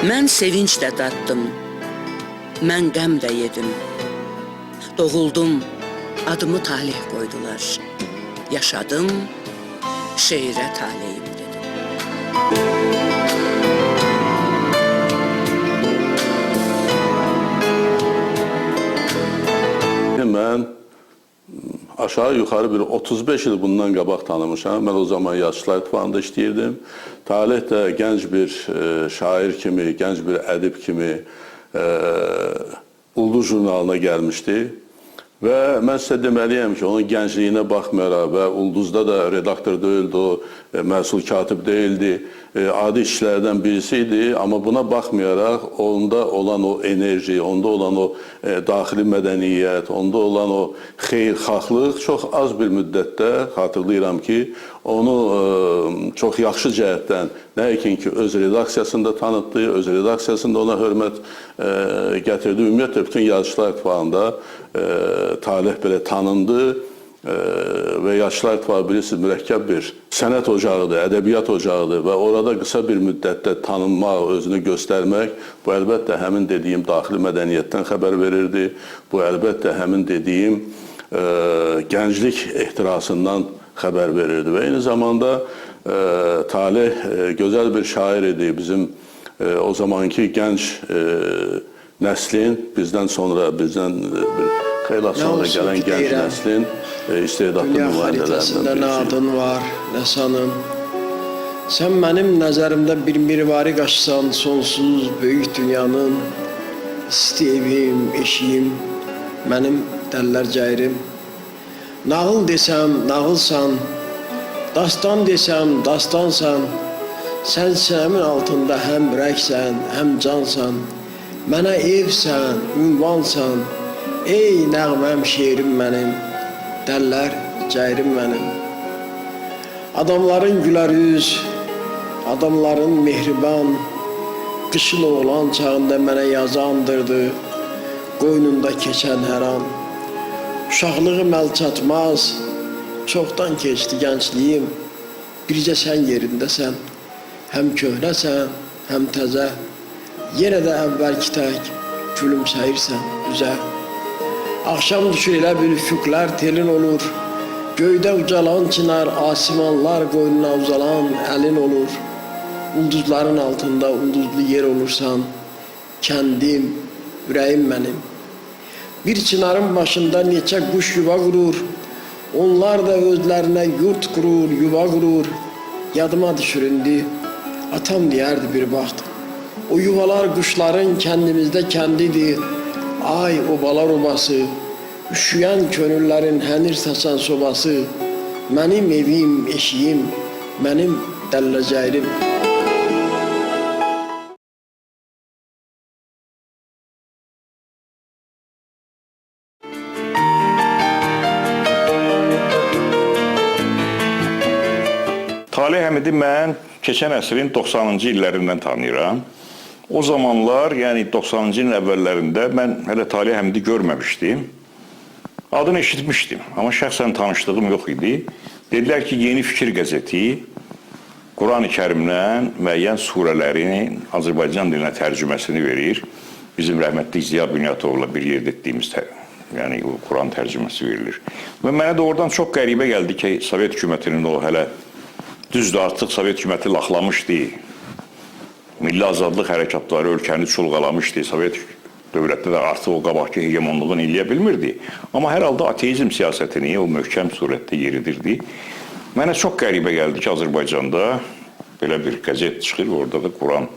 Mən sevinç də daddım, mən qəm də yedim. Doğuldum, adımı talih qoydular. Yaşadım, şeirə taleyim dedim. Mən aşağı yuxarı bir 35 il bundan qabaq tanımışam. Mən o zaman Yazıçılar İttifaqında işləyirdim. Talih də gənc bir şair kimi, gənc bir ədib kimi Ulduz jurnalına gəlmişdi. Və mən sizə deməliyəm ki, onun gəncliyinə baxmayaraq və Ulduzda da redaktor deyildi, o məsul katib deyildi, adi işlərdən birisi idi. Amma buna baxmayaraq onda olan o enerji, onda olan o daxili mədəniyyət, onda olan o xeyirxahlıq çox az bir müddətdə xatırlayıram ki, onu çox yaxşı cəhətdən nəinki ki, öz redaksiyasında tanıtdı, öz redaksiyasında ona hörmət gətirdi. Ümumiyyətlə, bütün Yazıçılar İttifaqında Talih belə tanındı və Yazıçılar İttifaqı bilirsiniz, mürəkkəb bir sənət ocağıdır, ədəbiyyat ocağıdır və orada qısa bir müddətdə tanınmaq, özünü göstərmək, bu əlbəttə həmin dediyim daxili mədəniyyətdən xəbər verirdi, bu əlbəttə həmin dediyim gənclik ehtirasından xəbər verirdi və eyni zamanda Talih gözəl bir şair idi. Bizim o zamanki gənc nəslin, bizdən sonra, bizdən xeyli sonra gələn gənc nəslin istedadlı nümayəndələrindən birisi. Dünya xəritəsində nə adın var, nə sanın. Sən mənim nəzərimdə bir mirvari qaçsan, sonsuz böyük dünyanın, isti evim, eşiyim, mənim dəllər cəyrim. Nağıl desəm, nağılsan, dastan desəm, dastansan, sən sinəmin altında həm rəksən, həm cansan, mənə evsən, ünvansan, ey nəğməm, şeirim mənim, dəllər, cəyrim mənim. Adamların gülər üz, adamların mehriban, qışın oğlan çağında mənə yazı andırdı, qoynunda keçən hər an. Uşaqlığım əl çatmaz, çoxdan keçdi gəncliyim, bircə sən yerindəsən, həm köhnəsən, həm təzə, yenə də əvvəlki tək gülümsəyirsən üzə. Axşam düşür elə bir üfüqlər telin olur, göydə ucalan çınar, asimanlar qoynuna uzalan əlin olur. Ulduzların altında ulduzlu yer olursan, kəndim, ürəyim mənim. Bir çınarın başında neçə quş yuva qurur, onlar da özlərinə yurt qurur, yuva qurur. Yadıma düşür indi, atam deyərdi bir vaxt, o yuvalar quşların kəndimizdə kəndidir. Ay obalar obası, üşüyən könüllərin hənir saçan sobası, mənim evim, eşiyim, mənim dəlləcəyrim. Talih Həmidi mən keçən əsrin 90-cı illərindən tanıyıram. O zamanlar, yəni 90-cı ilin əvvəllərində mən hələ Talih Həmidi görməmişdim. Adını eşitmişdim, amma şəxsən tanışdığım yox idi. Dedilər ki, Yeni Fikir qəzeti Quran-ı Kərimdən müəyyən surələrin Azərbaycan dilinə tərcüməsini verir. Bizim rəhmətli Ziya Bünyatovla bir yerdə etdiyimiz yəni Quran tərcüməsi verilir. Və mənə də oradan çox qəribə gəldi ki, Sovet hökumətinin o hələ düzdür, artıq Sovet hökuməti laxlamışdı. Milli azadlıq hərəkatları ölkəni çulğalamışdı. Sovet dövlətdə də artıq o qabaqki hegemonluğunu eləyə bilmirdi. Amma hər halda ateizm siyasətini o möhkəm surətdə yeridirdi. Mənə çox qəribə gəldi ki, Azərbaycanda belə bir qəzet çıxır, orada da Quran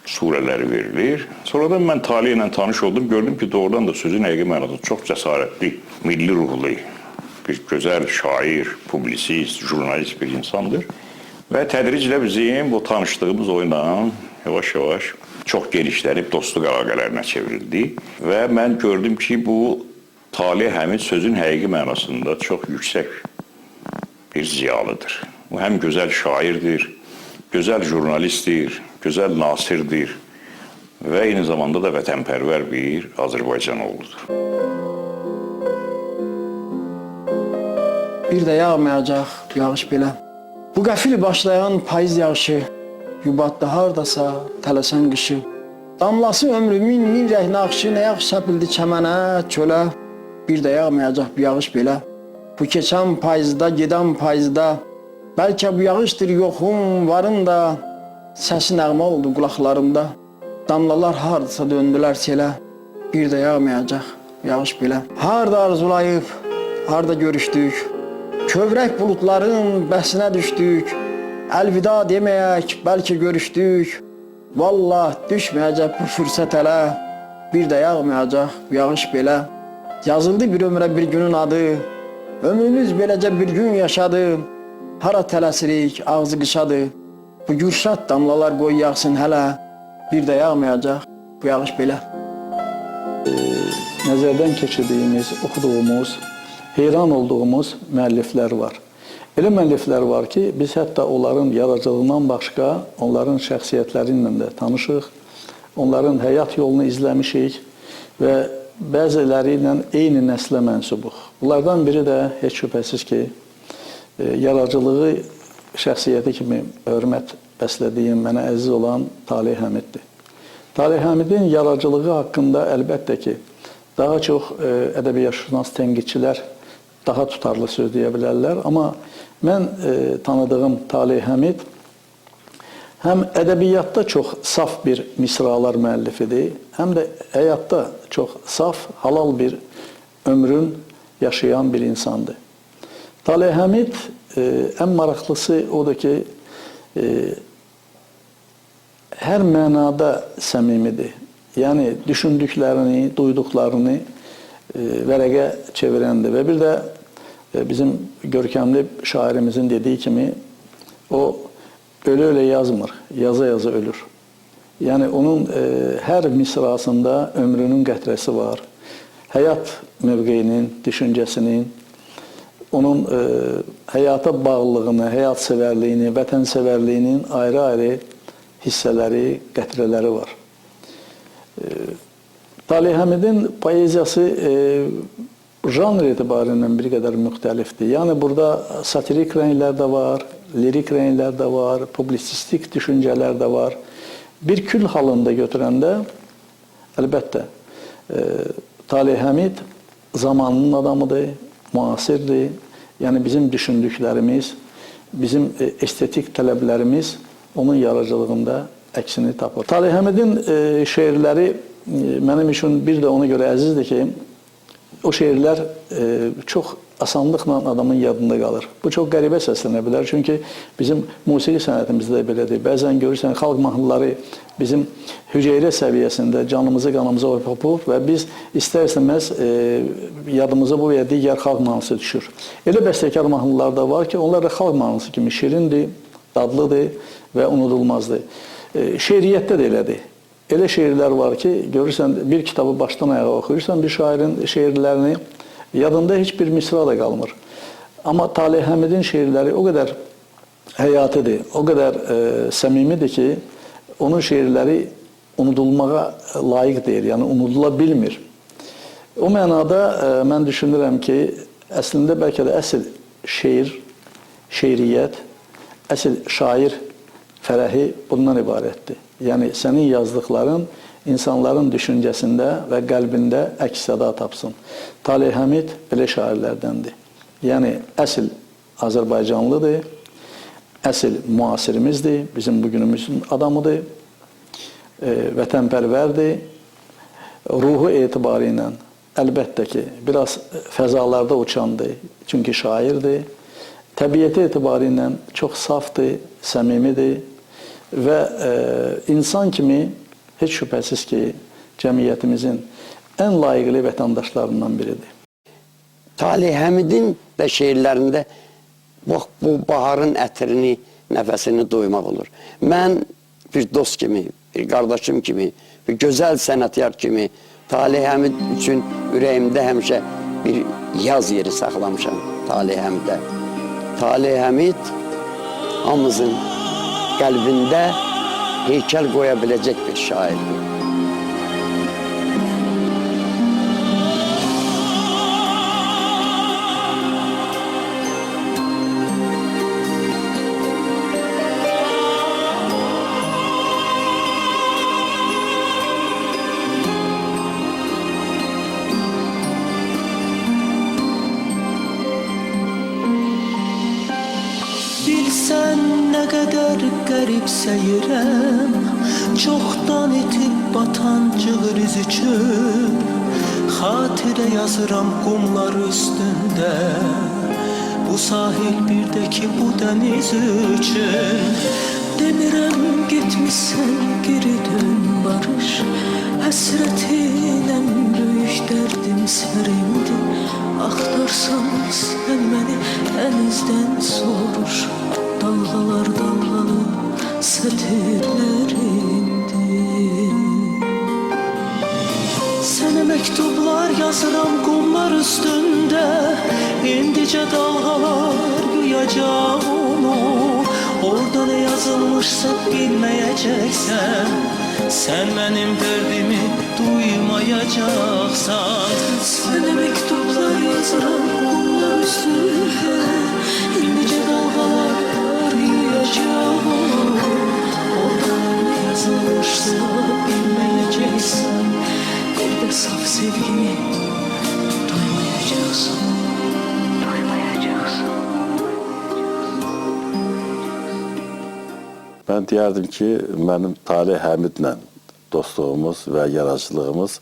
surələri verilir. Sonradan mən Talih ilə tanış oldum, gördüm ki, doğrudan da sözün həqiqi mənada çox cəsarətli, milli ruhlu, bir gözəl şair, publisist, jurnalist bir insandır. Və tədriclə bizim bu tanışdığımız oyla yavaş-yavaş çox genişlənib dostluq əlaqələrinə çevrildi. Və mən gördüm ki, bu Talih Həmid sözün həqiqi mənasında çox yüksək bir ziyalıdır. O həm gözəl şairdir, gözəl jurnalistdir, gözəl nasirdir və eyni zamanda da vətənpərvər bir Azərbaycan oğludur. Bir də yağmayacaq yağış belə. Bu qəfil başlayan payız yağışı yubatda hardasa tələsən qışı. Damlası ömrümün min rəh naxşı, nə yağış səpildi çəmənə, çölə. Bir də yağmayacaq bu yağış belə. Bu keçən payızda, gedən payızda, bəlkə bu yağışdır yoxum, varın da, səsi nəğmə oldu qulaqlarımda. Damlalar hardasa döndülər selə, bir də yağmayacaq yağış belə. Harda arzulayıb, harda görüşdük, kövrək bulutların bəsinə düşdük. Əlvida deməyək, bəlkə görüşdük. Vallah düşməyəcək bu fürsət ələ, bir də yağmayacaq yağış belə. Yazıldı bir ömrə bir günün adı, ömrümüz beləcə bir gün yaşadı. Hara tələsirik, ağzı qışadı. Bu gürşat damlalar qoy yağsın hələ, bir də yağmayacaq bu yağış belə. Nəzərdən keçirdiyimiz, oxuduğumuz, heyran olduğumuz müəlliflər var. Elə müəlliflər var ki, biz hətta onların yaradıcılığından başqa, onların şəxsiyyətləri ilə də tanışıq, onların həyat yolunu izləmişik və bəziləri ilə eyni nəslə mənsubuq. Bunlardan biri də heç şübhəsiz ki, yaradıcılığı şəxsiyyəti kimi hörmət bəslədiyim, mənə əziz olan Taleh Həmiddir. Taleh Həmidin yaradıcılığı haqqında əlbəttə ki, daha çox ədəbiyyatşünas tənqidçilər daha tutarlı söz deyə bilərlər. Amma mən tanıdığım Taleh Həmid həm ədəbiyyatda çox saf bir misralar müəllifidir, həm də həyatda çox saf, halal bir ömrün yaşayan bir insandır. Taleh Həmid ən maraqlısı odur ki, hər mənada səmimidir. Yəni, düşündüklərini, duyduqlarını vərəqə çevirəndir. Və bir də bizim görkəmli şairimizin dediyi kimi, o ölə-ölə yazmır, yaza-yaza ölür. Yəni, onun hər misrasında ömrünün qətrəsi var. Həyat mövqeyinin, düşüncəsinin, onun həyata bağlılığını, həyat sevərliyini, vətənsevərliyinin ayrı-ayrı hissələri, qətrələri var. Taleh Həmidin poeziyası janr etibarindən bir qədər müxtəlifdir. Yəni, burada satirik rənglər də var, lirik rənglər də var, publisistik düşüncələr də var. Bir kül halında götürəndə, əlbəttə, Taleh Həmid zamanının adamıdır, müasirdir. Yəni, bizim düşündüklərimiz, bizim estetik tələblərimiz onun yaradıcılığında əksini tapır. Taleh Həmidin şeirləri mənim üçün bir də ona görə əzizdir ki, o şeirlər çox asanlıqla adamın yadında qalır. Bu çox qəribə səslənə bilər, çünki bizim musiqi sənətimizdə belədir. Bəzən görürsən, xalq mahnıları bizim hüceyrə səviyyəsində canımızı, qanımıza oypapıb və biz istər-istəməz yadımıza bu və ya digər xalq mahnısı düşür. Elə bəstəkar mahnılar da var ki, onlar da xalq mahnısı kimi şirindir, dadlıdır və unudulmazdır. Şeiriyyətdə də elədir. Elə şeirlər var ki, görürsən, bir kitabı başdan ayağa oxuyursan, bir şairin şeirlərini yadında heç bir misra da qalmır. Amma Taleh Həmidin şeirləri o qədər həyatıdır, o qədər səmimidir ki, onun şeirləri unudulmağa layiq deyil, yəni unudula bilmir. O mənada mən düşünürəm ki, əslində bəlkə də əsl şeir, şeiriyyət, əsl şair fərəhi bundan ibarətdir. Yəni, sənin yazdıqların insanların düşüncəsində və qəlbində əks-səda tapsın. Taleh Həmid belə şairlərdəndir. Yəni, əsl Azərbaycanlıdır, əsl müasirimizdir, bizim bugünümüzün adamıdır, vətənpərvərdir, ruhu etibarı ilə əlbəttə ki, biraz fəzalarda uçandır, çünki şairdir, təbiəti etibarı ilə çox safdır, səmimidir və insan kimi heç şübhəsiz ki, cəmiyyətimizin ən layiqli vətəndaşlarından biridir. Taleh Həmidin də şeirlərində bu baharın ətrini, nəfəsini duymaq olur. Mən bir dost kimi, bir qardaşım kimi, bir gözəl sənətkar kimi Taleh Həmid üçün ürəyimdə həmişə bir yaz yeri saxlamışam Taleh Həmidə. Taleh Həmid hamımızın qəlbində heykəl qoya biləcək bir şairdir. qərib səyirəm, çoxdan itib batan cığır izi üçün, xatirə yazıram qumlar üstündə, bu sahil birdəki bu dəniz üçün. Demirəm getmişsən, geri dön barış, həsrətin ən böyük dərdim sərindir. Axtarsan sən məni dənizdən soruş, dalğalar dalğalı sətirlərindir. Sənə məktublar yazıram qumlar üstündə, indicə dalğalar yuyacaq onu. Orada nə yazılmışsa bilməyəcəksən, sən mənim dərdimi duymayacaqsan. Sənə məktublar yazıram qumlar üstündə, indicə dalğalar yuyacaq onu. Orada nə yazılmışsa bilməyəcəksən, bir də saf sevgimi duymayacaqsan. Ben deyərdim ki, mənim Taleh Həmidlə dostluğumuz və yaradıcılığımız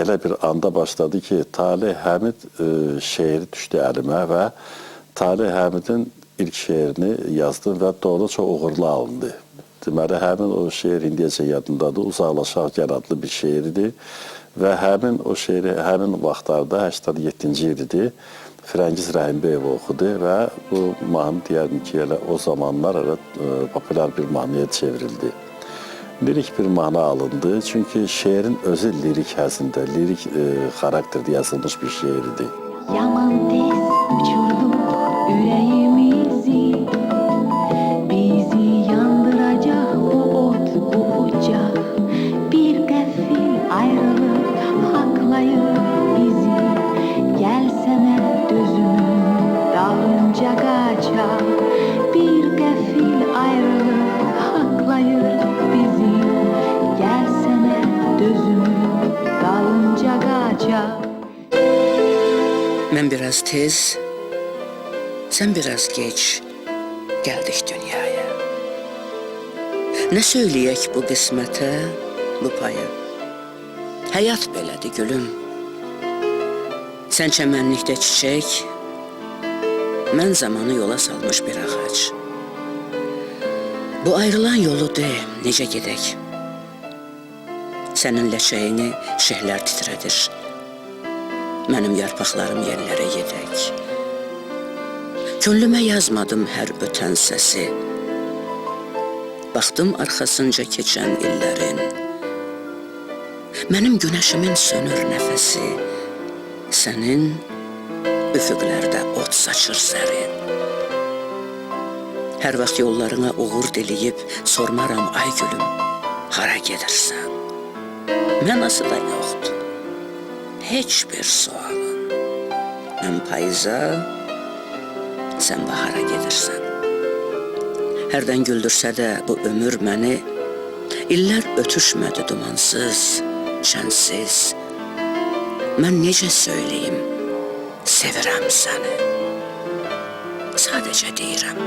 elə bir anda başladı ki, Taleh Həmid şeiri düşdü əlimə və Taleh Həmidin ilk şeirini yazdım və doğru çox uğurlu alındı. Deməli, həmin o şeir indiyəcə yadındadır, Uzaqlaşaq Gəl adlı bir şeiridir və həmin o şeiri həmin vaxtlarda 87-ci il idi. Firəngiz Rəhimbəyev oxudu və bu mahnı deyərdim ki, elə o zamanlar populyar bir mahnıya çevrildi. Lirik bir mahnı alındı, çünki şeirin özü lirik həzində, lirik xarakterdə yazılmış bir şeirdir. Yaman tez uçurduk yüreğimizi, bizi yandıracak bu ot, bu ocak. Bir qəfil ayrılık haklayır bizi, gelsene dözümün dalınca kaçak. Bir qəfil ayrılık haklayır bizi, gelsene dözümün dalınca kaçak. Mən biraz tez, sən biraz geç gəldik dünyaya. Nə söyləyək bu qismətə, bu paya? Həyat belədir gülüm. Sən çəmənlikdə çiçək, mən zamanı yola salmış bir ağac. Bu ayrılan yolu de, necə gedək? Sənin ləçəyini şehlər titrədir. Mənim yarpaqlarım yerlərə yedək. Könlümə yazmadım hər ötən səsi. Baxdım arxasınca keçən illərin. Mənim günəşimin sönür nəfəsi. Sənin üfüqlərdə ot saçır sərin. Hər vaxt yollarına uğur diləyib sormaram ay gülüm, hara gedirsən? Mənası da yoxdur. Heç bir sualın. Mən payıza, sən bahara gedirsən. Hərdən güldürsə də bu ömür məni, illər ötüşmədi dumansız, şənsiz. Mən necə söyləyim, sevirəm səni. Sadəcə deyirəm.